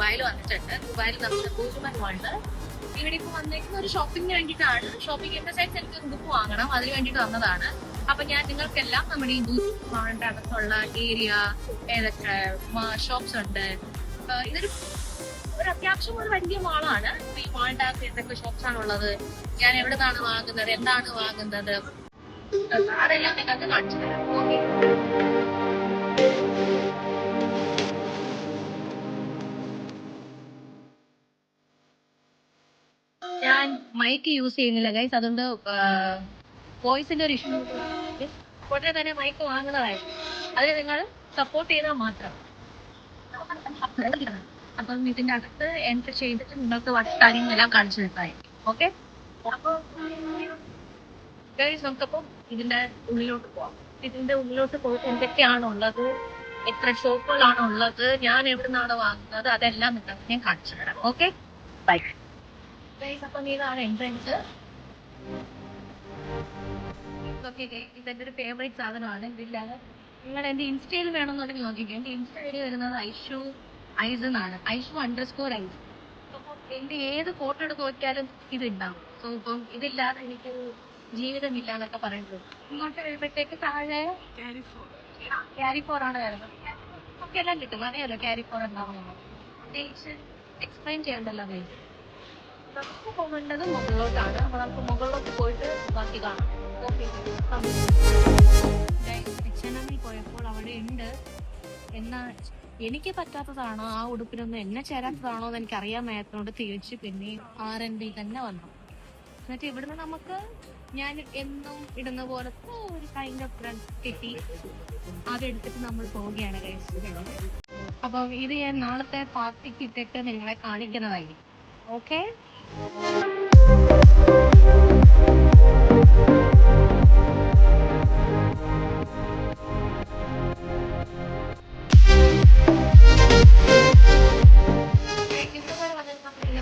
ദുബായിൽ വന്നിട്ടുണ്ട്. ദുബായിൽ നമ്മുടെ ബൂസ്മാൻ വേൾഡ് ഇവിടെ ഇപ്പൊ വന്നേക്കുന്ന ഒരു ഷോപ്പിങ്ങിന് വേണ്ടിയിട്ടാണ്. ഷോപ്പിംഗ് ഇൻ ദ സെൻസ് എനിക്ക് ബുക്ക് വാങ്ങണം, അതിന് വേണ്ടിയിട്ട് വന്നതാണ്. അപ്പൊ ഞാൻ നിങ്ങൾക്കെല്ലാം നമ്മുടെ ഈ ബൂസ്മാന്റെ അകത്തുള്ള ഏരിയ, ഏതൊക്കെ ഷോപ്സ് ഉണ്ട്, ഇതൊരു അത്യാവശ്യം ഒരു വലിയ മാളാണ്. ഈ മാളിന്റെ അകത്ത് എന്തൊക്കെ ഷോപ്സ് ആണുള്ളത്, ഞാൻ എവിടെ നിന്നാണ് വാങ്ങുന്നത്, എന്താണ് വാങ്ങുന്നത്, അതെല്ലാം നിങ്ങൾക്ക് കാണിച്ചു തരാം. ഓക്കെ, ഞാൻ മൈക്ക് യൂസ് ചെയ്യുന്നില്ല ഗൈസ്, അതുകൊണ്ട് വോയിസിന്റെ ഒരു ഇഷ്യൂ ഉടനെ തന്നെ മൈക്ക് വാങ്ങുന്നതായിരുന്നു. അതിന് നിങ്ങൾ സപ്പോർട്ട് ചെയ്താൽ മാത്രം. അപ്പം ഇതിന്റെ അകത്ത് എൻട്രി ചെയ്തിട്ട് നിങ്ങൾക്ക് കാര്യങ്ങളെല്ലാം കാണിച്ചു തരുന്നതായി. ഓക്കെ, അപ്പൊ ഗൈസ് നമുക്കപ്പം ഇതിന്റെ ഉള്ളിലോട്ട് പോവാം. ഇതിന്റെ ഉള്ളിലോട്ട് പോയിട്ട് എന്തൊക്കെയാണുള്ളത്, എത്ര ഷോപ്പുകളാണ് ഉള്ളത്, ഞാൻ എവിടെ നിന്നാണ് വാങ്ങുന്നത്, അതെല്ലാം നിങ്ങൾക്ക് ഞാൻ കാണിച്ചു തരാം. Okay, bye. അപ്പം ഇതാണ് എൻട്രൻസ്. ഇതെന്റെ ഒരു ഫേവറേറ്റ് സാധനമാണ്. ഇതില്ലാതെ നിങ്ങൾ എന്റെ ഇൻസ്റ്റയിൽ വേണമെന്നുണ്ടെങ്കിൽ നോക്കിക്കോ. എന്റെ ഇൻസ്റ്റയിൽ വരുന്നത് ഐസ് എന്നാണ്, ഐഷു_ഐസ്. അപ്പം എന്റെ ഏത് ഫോട്ടോ എടുത്ത് നോക്കിയാലും ഇത് ഉണ്ടാവും. സോ ഇപ്പം ഇതില്ലാതെ എനിക്കൊരു ജീവിതമില്ല എന്നൊക്കെ പറയുന്നത്. ഇങ്ങോട്ട് വരുമ്പോഴത്തേക്ക് താഴെ ക്യാരി4 ആണ് വരുന്നത്. ഒക്കെ എല്ലാം കിട്ടും, അറിയാലോ ക്യാരി4 ഉണ്ടാവുന്നത്. പ്രത്യേകിച്ച് എക്സ്പ്ലെയിൻ ചെയ്യണ്ടല്ലോ. നമുക്ക് പോകേണ്ടത് മുകളിലോട്ടാണ്. അപ്പൊ നമുക്ക് മുകളിലോട്ട് പോയിട്ട് ബാക്കി കാണാം. എച്ച്&എമ്മിൽ പോയപ്പോൾ അവിടെ ഉണ്ട്. എന്നാ എനിക്ക് പറ്റാത്തതാണോ ആ ഉടുപ്പിനൊന്നും എന്നെ ചേരാത്തതാണോ എന്ന് എനിക്ക് അറിയാൻ മേത്തോണ്ട് തിരിച്ച് പിന്നെ R&D തന്നെ വന്നു. എന്നിട്ട് ഇവിടുന്ന് നമുക്ക് ഞാൻ എന്നും ഇടുന്ന പോലത്തെ ഒരു കൈൻഡ് ഓഫ് ഡ്രസ് കിട്ടി. അതെടുത്തിട്ട് നമ്മൾ പോവുകയാണ് കഴിച്ചത്. അപ്പം ഇത് ഞാൻ നാളത്തെ പാർട്ടിക്ക് ഇട്ടിട്ട് നിങ്ങളെ കാണിക്കുന്നതായിരിക്കും. ഓക്കെ,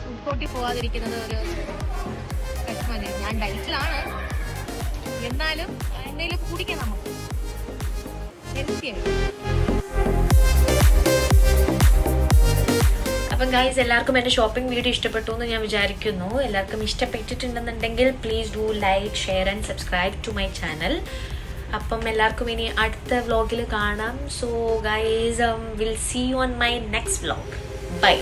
ഫുഡ് കോർട്ടിൽ പോവാതിരിക്കുന്നത് ഒരു പ്രശ്നമല്ലേ. ഞാൻ ഡയറ്റിലാണ്, എന്നാലും എന്തെങ്കിലും കുടിക്കാം നമുക്ക്. അപ്പം ഗൈസ്, എല്ലാവർക്കും എൻ്റെ ഷോപ്പിംഗ് വീഡിയോ ഇഷ്ടപ്പെട്ടു എന്ന് ഞാൻ വിചാരിക്കുന്നു. എല്ലാവർക്കും ഇഷ്ടപ്പെട്ടിട്ടുണ്ടെന്നുണ്ടെങ്കിൽ please do like, share and subscribe to my channel. അപ്പം എല്ലാവർക്കും ഇനി അടുത്ത വ്ളോഗിൽ കാണാം. So guys, will see you on my next vlog. By.